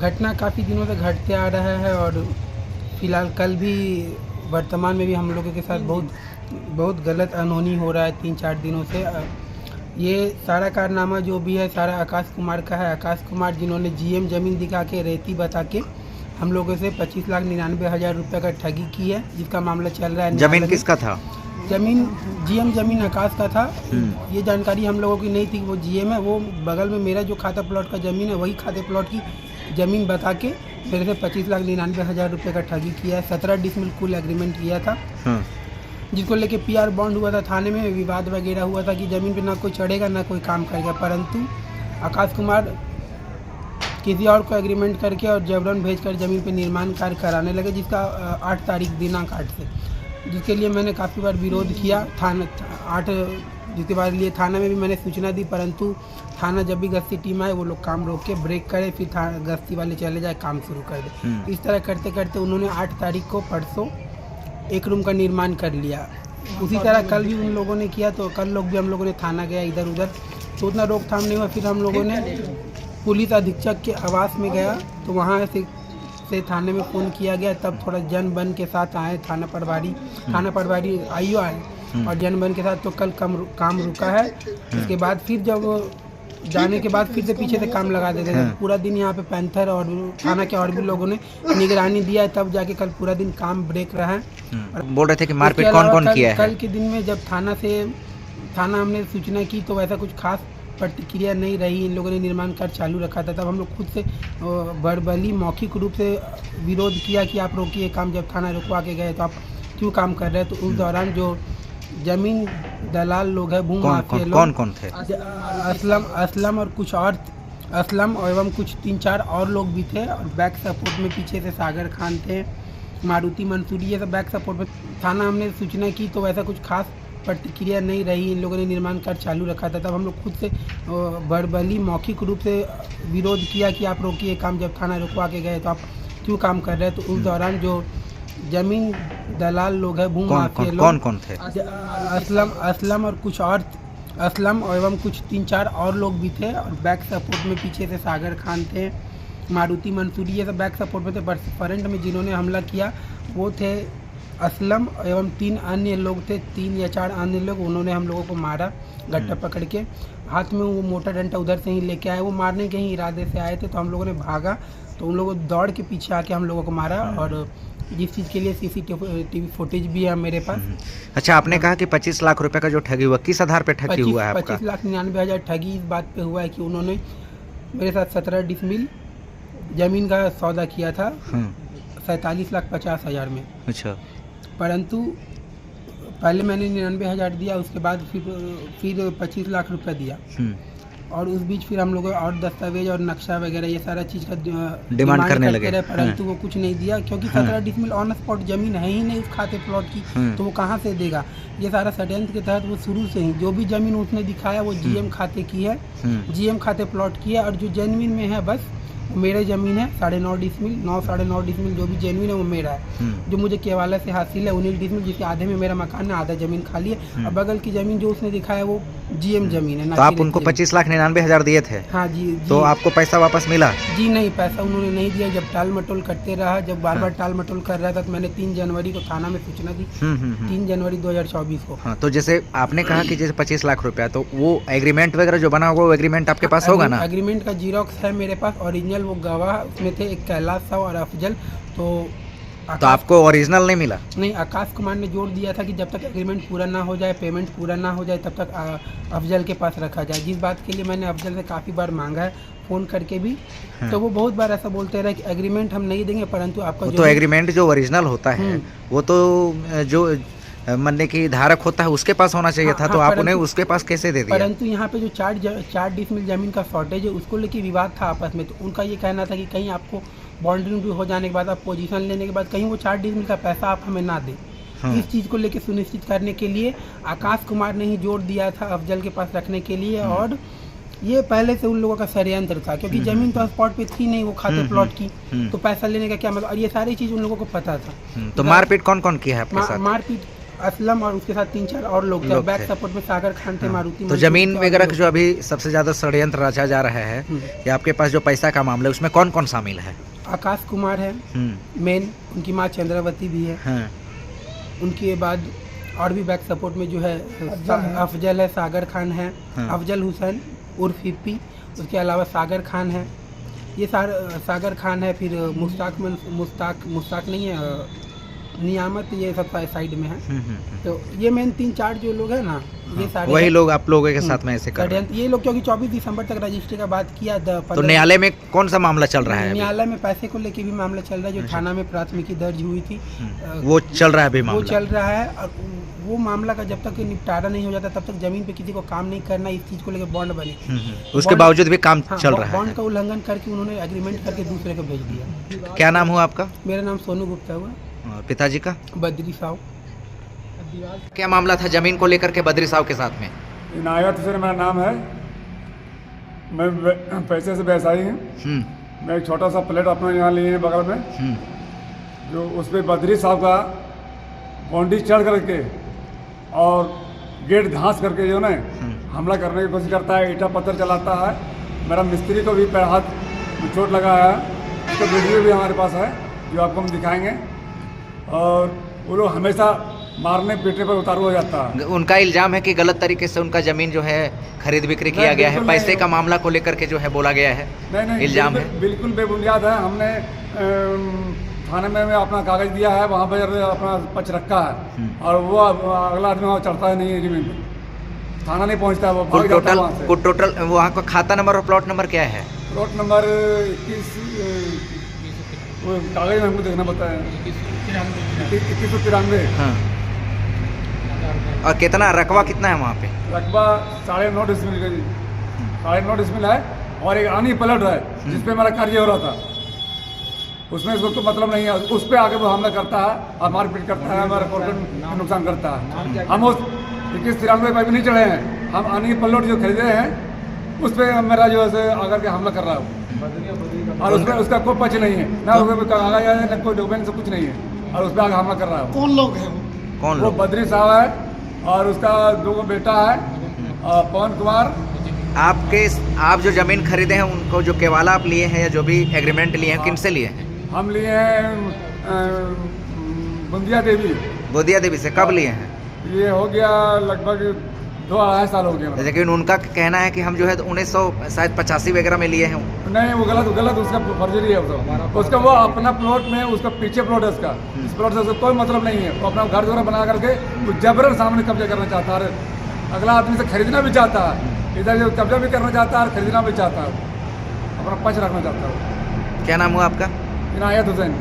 घटना काफ़ी दिनों से घटते आ रहा है और फिलहाल कल भी वर्तमान में भी हम लोगों के साथ बहुत गलत अनहोनी हो रहा है 3-4 दिनों से। ये सारा कारनामा जो भी है सारा आकाश कुमार का है। आकाश कुमार जिन्होंने जीएम ज़मीन दिखा के रेती बता के हम लोगों से 25,99,000 रुपये का ठगी की है, जिसका मामला चल रहा है। जमीन किसका था? जमीन जीएम ज़मीन आकाश का था। ये जानकारी हम लोगों की नहीं थी कि वो जीएम है। वो बगल में मेरा जो खाता प्लॉट का ज़मीन है वही खाते प्लॉट की ज़मीन बता के मेरे से 25,99,000 रुपये का ठगी किया है। 17 डिसमिल कुल एग्रीमेंट किया था, जिसको लेके पीआर बॉन्ड हुआ था, थाने में विवाद वगैरह हुआ था कि ज़मीन पे ना कोई चढ़ेगा ना कोई काम करेगा। परंतु आकाश कुमार किसी और को एग्रीमेंट करके और जबरन भेजकर ज़मीन पे निर्माण कार्य कराने लगे, जिसका 8 तारीख दिनांक 8 से, जिसके लिए मैंने काफ़ी बार विरोध किया। जिसके बाद लिए थाना में भी मैंने सूचना दी, परंतु थाना जब भी गश्ती टीम आए वो लोग काम रोक के ब्रेक करे, फिर गश्ती वाले चले जाए काम शुरू कर दे। इस तरह करते करते उन्होंने 8 तारीख को परसों एक रूम का निर्माण कर लिया। उसी तरह कल भी उन लोगों ने किया, तो कल लोग भी हम लोगों ने थाना गया इधर उधर, तो उतना रोकथाम नहीं हुआ। फिर हम लोगों ने पुलिस अधीक्षक के आवास में गया, तो वहाँ से थाने में फ़ोन किया गया। तब थोड़ा जन बन के साथ आए थाना प्रभारी आईओ आए और जन बन के साथ, तो कल काम रुका है। उसके बाद फिर जब जाने के बाद फिर से पीछे से काम लगा देते थे। पूरा दिन यहाँ पे पैंथर और थाना के और भी लोगों ने निगरानी दिया है, तब जाके कल पूरा दिन काम ब्रेक रहा है। बोल रहे थे कि मारपीट कौन किया है? कल के दिन में जब थाना हमने सूचना की तो वैसा कुछ खास प्रतिक्रिया नहीं रही। इन लोगों ने निर्माण कार्य चालू रखा था, तब हम लोग खुद से वर्बली मौखिक रूप से विरोध किया कि आप रोकिए काम। जब थाना रुकवा के गए तो आप क्यों काम कर रहे हैं? तो उस दौरान जो जमीन दलाल लोग हैं, भूमि माफिया लोग, कौन थे? असलम और कुछ और असलम एवं कुछ 3-4 और लोग भी थे, और बैक सपोर्ट में पीछे से सागर खान थे, मारुति मंसूरी, ये सब बैक सपोर्ट में। थाना हमने सूचना की तो वैसा कुछ खास प्रतिक्रिया नहीं रही। इन लोगों ने निर्माण कार्य चालू रखा था, तब हम लोग खुद से वर्बली मौखिक रूप से विरोध किया कि आप रोकिए काम। जब थाना रुकवा के गए तो आप क्यों काम कर रहे हैं? तो उस दौरान जो जमीन दलाल लोग हैं, भूमि माफिया लोग, कौन थे? असलम और कुछ और असलम एवं कुछ 3-4 और लोग भी थे, और बैक सपोर्ट में पीछे से सागर खान थे, मारुति मंसूरी, ये सब बैक सपोर्ट में थे। फ्रंट में जिन्होंने हमला किया वो थे असलम एवं 3 अन्य लोग थे, 3 या 4 अन्य लोग। उन्होंने हम लोगों को मारा गट्टा पकड़ के, हाथ में वो मोटा डंडा उधर से ही लेके आए। वो मारने के ही इरादे से आए थे, तो हम लोगों ने भागा, तो उन लोगों दौड़ के पीछे आके हम लोगों को मारा। और जिस चीज़ के लिए सीसीटीवी फुटेज भी है मेरे पास। अच्छा, आपने कहा कि 25 लाख रुपए का जो ठगी हुआ, किस आधार पे ठगी हुआ है आपका? 25,99,000 ठगी इस बात पे हुआ है कि उन्होंने मेरे साथ 17 डिसमिल ज़मीन का सौदा किया था 47,50,000 में। अच्छा। परंतु पहले मैंने 99,000 दिया, उसके बाद फिर 25 लाख रुपए दिया, और उस बीच फिर हम लोग और दस्तावेज और नक्शा वगैरह ये सारा चीज़ का डिमांड करने लगे, परंतु वो कुछ नहीं दिया, क्योंकि 17 डिसमिल ऑन स्पॉट जमीन है ही नहीं उस खाते प्लॉट की, तो वो कहाँ से देगा? ये सारा षड्यंत्र के तहत वो शुरू से ही जो भी जमीन उसने दिखाया वो जीएम खाते की है, जीएम खाते प्लॉट की है, और जो जेन्युइन में है बस मेरे ज़मीन है 9.5 डिसमिल, 9-9.5 डिसमिल जो भी जेन्युइन है वो मेरा है। जो मुझे केवाला से हासिल है 19 डिसमिल, जिसके आधे में मेरा मकान है, आधा ज़मीन खाली है, और बगल की ज़मीन जो उसने दिखाया वो जीएम ज़मीन है। तो आप उनको 25,99,000 दिए थे? हाँ जी। तो आपको पैसा वापस मिला? जी नहीं, पैसा उन्होंने नहीं दिया। जब टाल मटोल करते रहा, जब बार बार टाल मटोल कर रहा था, तो मैंने 3 जनवरी को थाना में सूचना दी, 3 जनवरी 2024 को। हाँ, तो जैसे आपने कहा कि जैसे 25 लाख रुपया, तो वो एग्रीमेंट वगैरह जो बना होगा वो एग्रीमेंट आपके पास होगा ना? एग्रीमेंट का जीरोक्स है मेरे पास, ओरिजिनल वो गवाह उसमें थे, एक कैलाश साहु और अफजल। तो आपको ओरिजिनल नहीं मिला? नहीं, आकाश कुमार ने जोड़ दिया था कि जब तक एग्रीमेंट पूरा ना हो जाए, पेमेंट पूरा ना हो जाए, तब तक अफजल के पास रखा जाए। जिस बात के लिए मैंने अफजल से काफ़ी बार मांगा है, फ़ोन करके भी, तो वो बहुत बार ऐसा बोलते रहे कि एग्रीमेंट हम नहीं देंगे, परंतु आपका तो एग्रीमेंट जो ओरिजिनल होता है वो तो जो मरने की धारक होता है उसके पास होना चाहिए था, तो आप उन्हें उसके पास कैसे दे दिया? परंतु यहाँ पे जो 4 डिसमिल जमीन का शॉर्टेज है, उसको लेके विवाद था आपस में। तो उनका ये कहना था कि कहीं आपको बाउंड्री हो जाने के बाद, आप पोजीशन लेने के बाद, कहीं वो 4 डिसमिल का पैसा आप हमें ना दें। इस चीज़ को लेके सुनिश्चित करने के लिए आकाश कुमार ने ही जोड़ दिया था अफजल के पास रखने के लिए, और ये पहले से उन लोगों का षड्यंत्र था, क्योंकि जमीन तो स्पॉट पे थी नहीं वो खाते प्लॉट की, तो पैसा लेने का क्या मतलब, और ये सारी चीज़ उन लोगों को पता था। तो मारपीट कौन किया है आपके साथ? मारपीट असलम और उसके साथ 3-4 और लोग थे। लोग बैक थे। सपोर्ट में सागर खान थे, हाँ। मारुति तो मंसूर जमीन थे और वगैरह लोग। का जो अभी सबसे ज्यादा षड्यंत्र रचा जा रहा है कि आपके पास जो पैसा का मामला है उसमें कौन कौन शामिल है? आकाश कुमार है मेन, उनकी माँ चंद्रावती भी है। हाँ। उनके बाद और भी बैक सपोर्ट में जो है अफजल है, सागर खान है, हाँ। अफजल हुसैन उर्फ हिप्पी, उसके अलावा सागर खान है, ये सागर खान है, फिर मुश्ताक नहीं है, नियामत, ये सब साइड में है। तो ये मेन 3-4 जो लोग हैं ना, ये सारे वही लोग आप लोगों के साथ में ऐसे कर रहे हैं। ये लोग क्योंकि 24 दिसंबर तक रजिस्ट्री का बात किया। तो न्यायालय में कौन सा मामला चल रहा है अभी? न्यायालय में पैसे को लेके भी मामला चल रहा है, जो थाना में प्राथमिकी दर्ज हुई थी वो चल रहा है अभी वो मामला? चल रहा है। और वो मामला का जब तक निपटारा नहीं हो जाता तब तक जमीन पे किसी को काम नहीं करना, इस चीज को लेकर बॉन्ड बनी। उसके बावजूद भी काम चल रहा है? बॉन्ड का उल्लंघन करके उन्होंने एग्रीमेंट करके दूसरे को भेज दिया। क्या नाम हुआ आपका? मेरा नाम सोनू गुप्ता हुआ। और पिताजी का? बद्री साहब। क्या मामला था जमीन को लेकर के बद्री साहब के साथ में? इनायत हुसैन मेरा नाम है। मैं पैसे से व्यवसायी हूँ। मैं एक छोटा सा प्लेट अपना यहाँ लिए हैं बगल में, जो उस पर बद्री साहब का बाउंड्री चढ़ करके और गेट घास करके जो ना हमला करने की कोशिश करता है, ईटा पत्थर चलाता है। मेरा मिस्त्री को भी पैर हाथ में चोट लगा है, उसका वीडियो भी हमारे पास है जो आपको हम दिखाएंगे। और वो लोग हमेशा मारने पीटने पर उतारू हो जाता है। उनका इल्जाम है कि गलत तरीके से उनका जमीन जो है खरीद बिक्री किया गया है, पैसे का मामला को लेकर के जो है बोला गया है। नहीं, इल्जाम है बिल्कुल बेबुनियाद है। हमने थाने में अपना कागज दिया है, वहाँ पर अपना पक्ष रखा है, और वो अगला आदमी वहाँ चढ़ता है नहीं है जमीन पर, थाना नहीं पहुँचता है, वो भाग जाता है वहाँ से। टोटल वहाँ का खाता नंबर और प्लॉट नंबर क्या है? प्लॉट नंबर 21, वो कागज में हमको देखना पड़ता है, 2193। हाँ। और कितना रकबा कितना है वहाँ पे? रकबा 9.5 डिसमिल का जी, 9.5 डिसमिल है। और एक आनी प्लॉट है जिसपे हमारा कार्य हो रहा था, उसमें इसको तो मतलब नहीं है, उस पर आके वो हमला करता है और मारपीट करता है, हमारे प्रॉपर्टी को नुकसान करता है। हम उस 2193 पर भी नहीं चढ़े हैं, हम आनी प्लॉट जो खरीदे हैं उस पर मेरा जो है आकर के हमला कर रहा है, और उसमें उसका कोई पक्ष नहीं है, ना उसमें कागज है ना कोई डॉक्यूमेंट, कुछ नहीं है, और उस पर आगे हमला कर रहा है। कौन लोग हैं? कौन वो लोग? बद्री साहब है और उसका 2 बेटा है, पवन कुमार। आप जो जमीन खरीदे हैं उनको जो केवाला आप लिए हैं या जो भी एग्रीमेंट लिए हैं, किन से लिए हैं? हम लिए हैं बुंदिया देवी। बोदिया देवी से। कब लिए हैं? ये हो गया लगभग 2-2.5 साल हो गया। लेकिन उनका कहना है कि हम जो है 1985 वगैरह में लिए हैं। नहीं, वो गलत उसका फर्जरी है। उसका वो अपना प्लॉट में, उसका पीछे प्लॉट है उसका, इस प्लॉट से उसका कोई मतलब नहीं है। वो अपना घर बना करके वो जबरन सामने कब्जा करना चाहता है, अगला आदमी से खरीदना भी चाहता है, इधर जो कब्जा भी करना चाहता है और खरीदना भी चाहता है, अपना पक्ष रखना चाहता है। क्या नाम हुआ आपका? इनायत हुसैन।